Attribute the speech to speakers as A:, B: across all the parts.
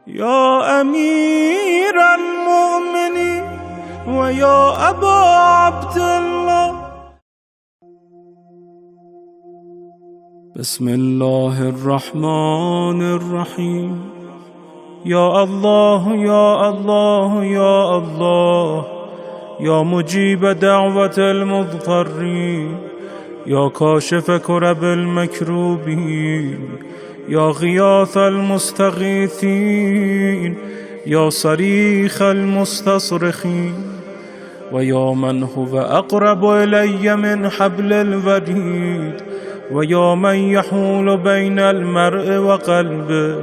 A: يا أمير المؤمنين ويا أبا عبد الله. بسم الله الرحمن الرحيم. يا الله يا الله يا الله، يا مجيب دعوة المضطرين، يا كاشف كرب المكروبين، يا غياث المستغيثين، يا صريخ المستصرخين، ويا من هو أقرب إلي من حبل الوريد، ويا من يحول بين المرء وقلبه،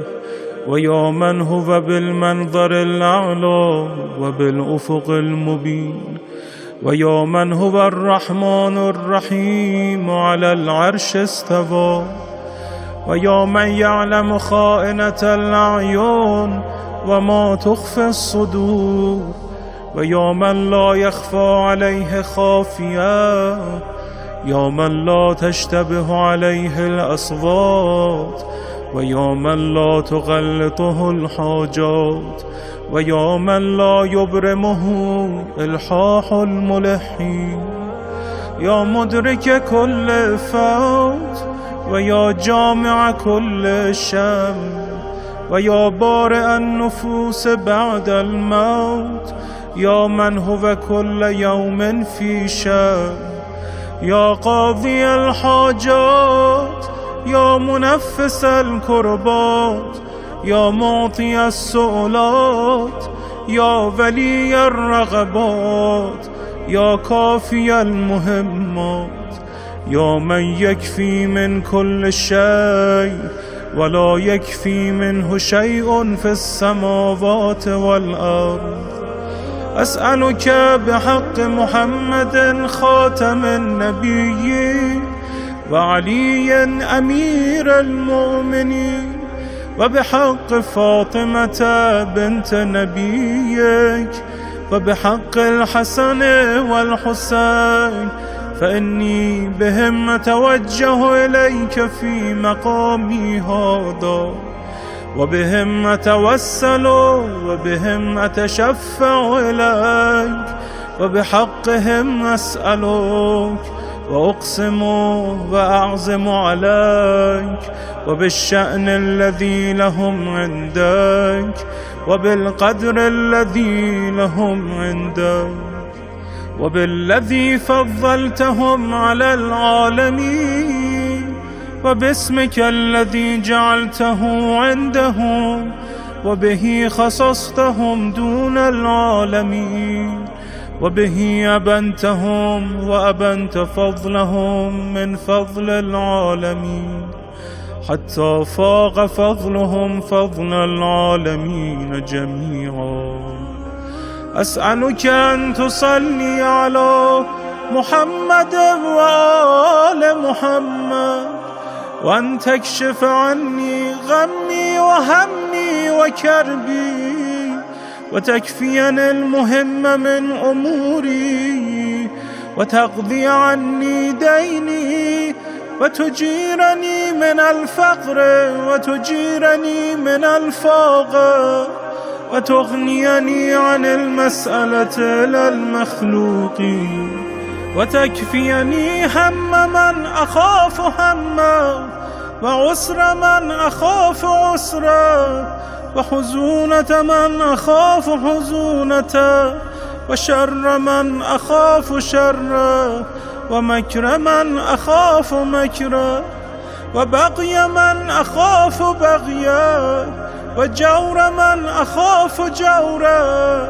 A: ويا من هو بالمنظر الأعلى وبالأفق المبين، ويا من هو الرحمن الرحيم على العرش استوى، ويا من يعلم خائنة الأعين وما تخفي الصدور، ويا من لا يخفى عليه خافية، يا من لا تشتبه عليه الأصوات، ويا من لا تغلطه الحاجات، ويا من لا يبرمه إلحاح الملحين، يا مدرك كل فوت، ويا جامع كل شم، ويا بارئ النفوس بعد الموت، يا من هو كل يوم في شم، يا قاضي الحاجات، يا منفس الكربات، يا معطي السؤلات، يا ولي الرغبات، يا كافي المهمات، يا من يكفي من كل شيء ولا يكفي منه شيء في السماوات والأرض. أسألك بحق محمد خاتم النبيين وعلي أمير المؤمنين، وبحق فاطمة بنت نبيك، وبحق الحسن والحسين، فإني بهم أتوجه إليك في مقامي هذا، وبهم أتوسل وبهم أتشفع إليك، وبحقهم أسألك وأقسم وأعزم عليك، وبالشأن الذي لهم عندك، وبالقدر الذي لهم عندك، وبالذي فضلتهم على العالمين، وباسمك الذي جعلته عندهم، وبه خصصتهم دون العالمين، وبه أبنتهم وأبنت فضلهم من فضل العالمين، حتى فاق فضلهم فضل العالمين جميعا. أسألك أن تصلي على محمد وآل محمد، وأن تكشف عني غمي وهمي وكربي، وتكفيني المهم من أموري، وتقضي عني ديني، وتجيرني من الفقر، وتجيرني من الفقر، وتغنيني عن المسألة للمخلوقين، وتكفيني هم من أخاف همه، وعسر من أخاف عسره، وحزونة من أخاف حزونته، وشر من أخاف شره، ومكر من أخاف مكره، وبغي من أخاف بغيه، وجور من أخاف جوره،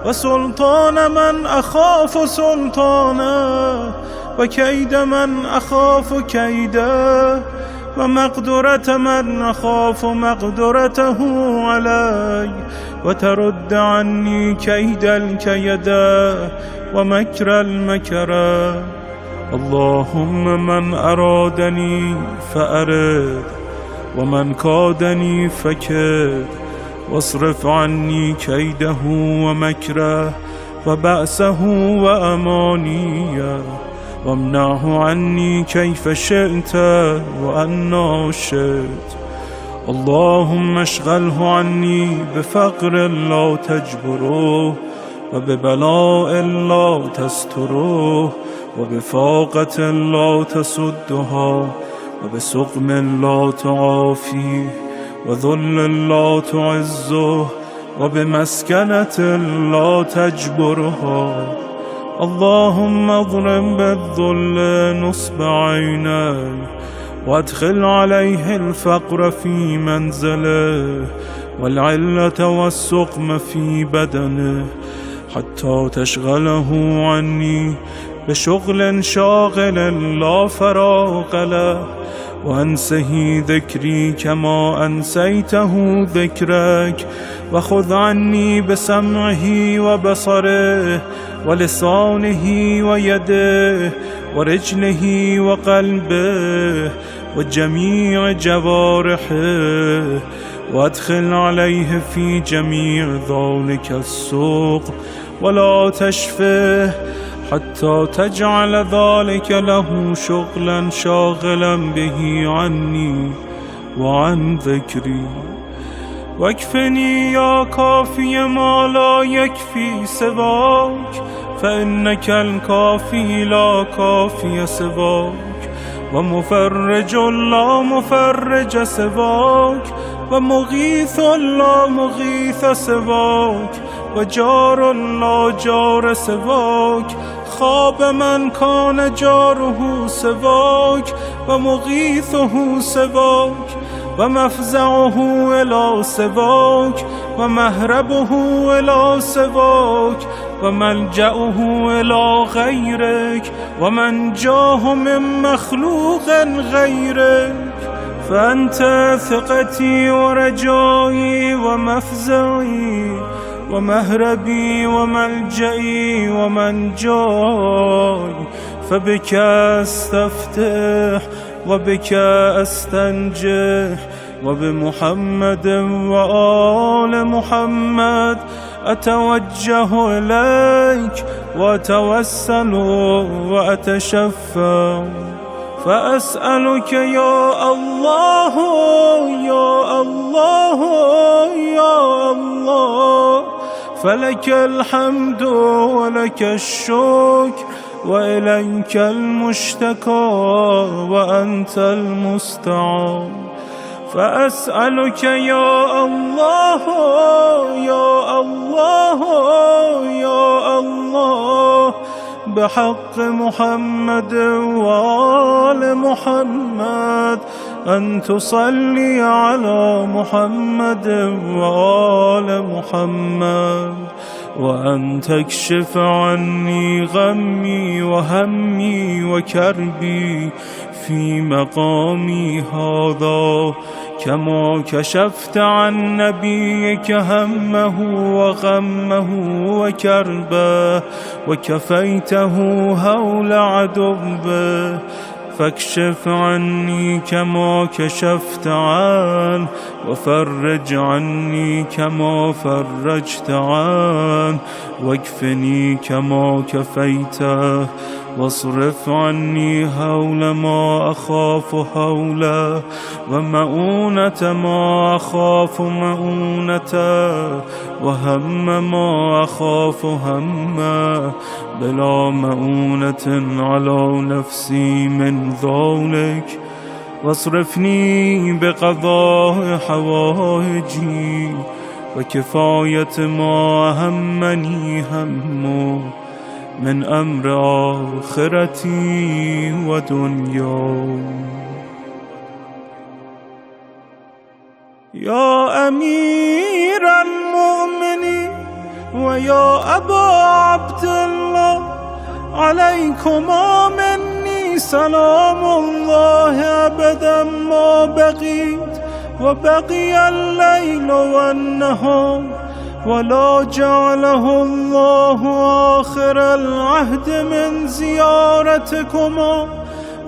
A: وسلطان من أخاف سلطانه، وكيد من أخاف كيده، ومقدرة من أخاف مقدرته علي، وترد عني كيد الكيدا ومكر المكرا. اللهم من أرادني فأرد، ومن كادني فكد، واصرف عني كيده ومكره وبأسه وأمانيه، وامنعه عني كيف شئت وأنا شئت. اللهم اشغله عني بفقر لا تجبره وببلاء لا تستره وبفاقة لا تسدها وبسقم لا تعافيه وذل لا تعزه وبمسكنة لا تجبرها. اللهم اضرب بالذل نصب عينيه وادخل عليه الفقر في منزله والعلة والسقم في بدنه حتى تشغله عني بشغل شاغل لا فراغ له وأنسه ذكري كما أنسيته ذكرك وخذ عني بسمعه وبصره ولسانه ويده ورجله وقلبه وجميع جوارحه وادخل عليه في جميع ذلك السوق ولا تشفه حتى تجعل ذلك له شغلا شاغلا به عني وعن ذكري. واكفني يا كافي ما لا يكفي سواك فإنك الكافي لا كافي سواك ومفرج لا مفرج سواك ومغيث لا مغيث سواك وجار لا جار سواك خاب من كان جاره سواك ومغيثه سواك ومفزعه إلى سواك ومهربه إلى سواك وملجأه إلى غيرك ومنجاه من مخلوق غيرك فأنت ثقتي ورجائي ومفزعي ومهربي وملجئي ومنجاي فبك أستفتح وبك أستنجح وبمحمد وآل محمد أتوجه إليك وأتوسل وأتشفع فأسألك يا الله يا الله يا الله فلك الحمد ولك الشكر وإليك المشتكى وأنت المستعان فأسألك يا الله يا الله يا الله بحق محمد وآل محمد أن تصلي على محمد وآل محمد وأن تكشف عني غمي وهمي وكربي في مقامي هذا كما كشفت عن نبيك همه وغمه وكربه وكفيته هول عدوه فاكشف عني كما كشفت عنه وفرج عني كما فرجت عنه واكفني كما كفيته واصرف عني هول ما أخاف هوله ومؤونة ما أخاف مؤونته وهم ما أخاف همه بلا مؤونة على نفسي من ذلك واصرفني بقضاء حوائجي وكفاية ما همني همه من أمر آخرتي ودنيا. يا أمير المؤمنين ويا أبا عبد الله عليكما مني سلام الله أبدا ما بقيت وبقي الليل والنهار ولا جعله الله آخر العهد من زيارتكما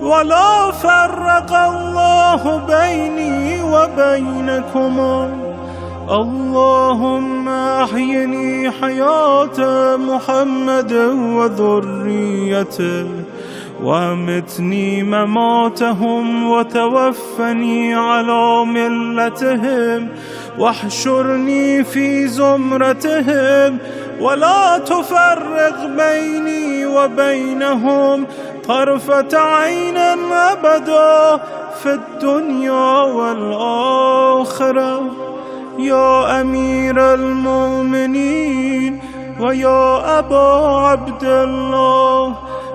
A: ولا فرق الله بيني وبينكما. اللهم أحيني حياة محمد وذريته وأمتني مماتهم وتوفني على ملتهم واحشرني في زمرتهم ولا تفرق بيني وبينهم طرفة عين أبدا في الدنيا والآخرة. يا أمير المؤمنين ويا أبا عبد الله،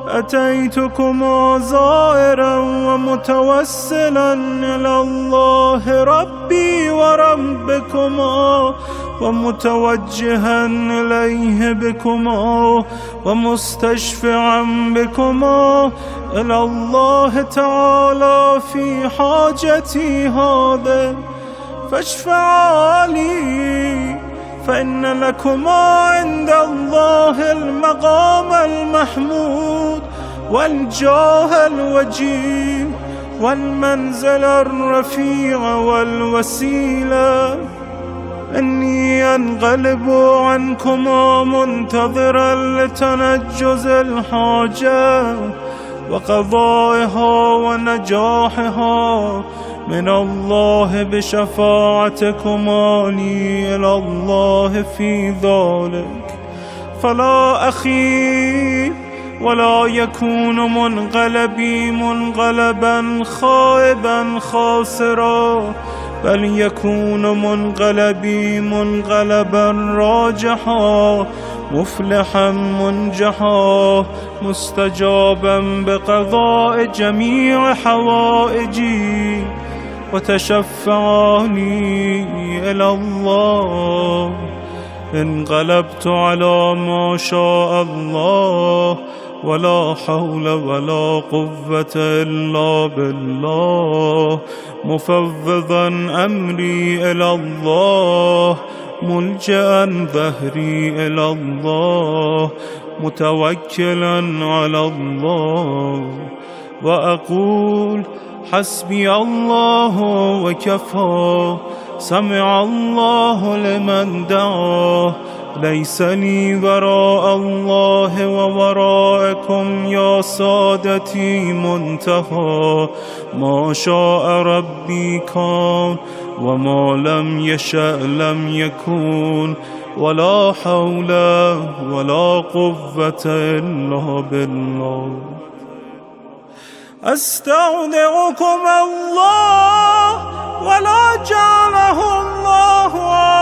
A: أتيتكما زائرا ومتوسلا إلى الله ربي وربكما ومتوجها إليه بكما ومستشفعا بكما إلى الله تعالى في حاجتي هذه، فاشفعا لي، فإن لكما عند الله المقام المحمود والجاه الوجيه والمنزل الرفيع والوسيلة. إني أنقلب عنكما منتظرا لتنجز الحاجة وقضائها ونجاحها من الله بشفاعتكما لي إلى الله في ذلك. فلا أخيب ولا يكون منقلبي منقلبا خائبا خاسرا، بل يكون منقلبي منقلبا راجحا مفلحا منجحا مستجابا بقضاء جميع حوائجي، وتشفعاني إلى الله. انقلبت على ما شاء الله، ولا حول ولا قوة إلا بالله، مفوضا أمري إلى الله، ملجأ ظهري إلى الله، متوكلا على الله. وأقول حسبي الله وكفى، سمع الله لمن دعاه، ليس لي وراء الله ووراءكم يا سادتي منتهى. ما شاء ربي كان وما لم يشأ لم يكون، ولا حول ولا قوة إلا بالله. أستودعكم الله ولا جعله الله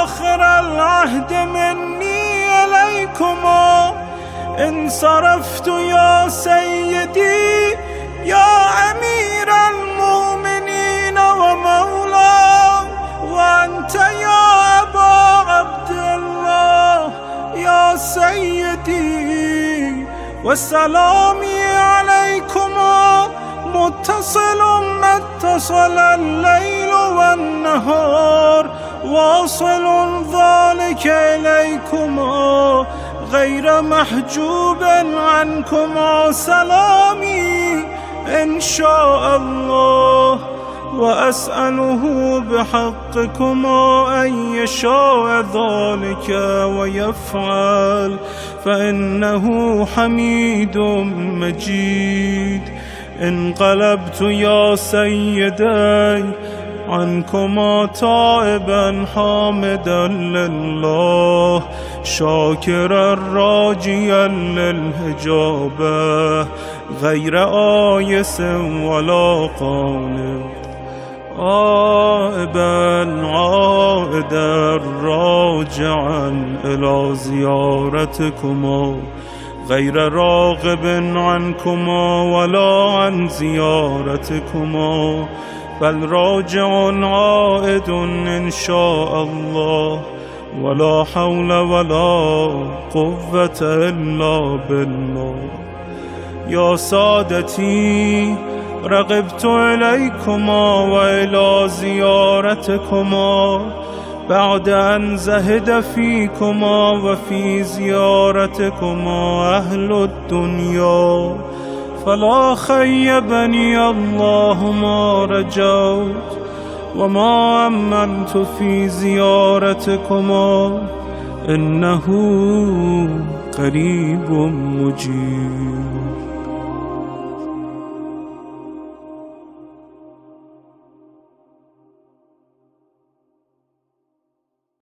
A: آخر العهد مني إليكما. انصرفت يا سيدي يا أمير المؤمنين ومولاه، وأنت يا أبا عبد الله يا سيدي، وسلامي عليكما متصل ما اتصل الليل والنهار، واصل ذلك إليكما غير محجوب عنكما سلامي إن شاء الله. وأسأله بحقكما أن يشاء ذلك ويفعل، فإنه حميد مجيد. انقلبت يا سيدي عنكما تائبا حامدا لله، شاكرا راجيا للهجابة غير آيس ولا قانط، آئبا عائدا راجعا إلى زيارتكما غير راغب عنكما ولا عن زيارتكما، بل راجع عائد إن شاء الله، ولا حول ولا قوة إلا بالله. يا سادتي رغبت إليكما وإلى زيارتكما بعد أن زهد فيكما وفي زيارتكما أهل الدنيا، فلا خيبني الله ما رجوت وما أملت في زيارتكما، إنه قريب مجيب.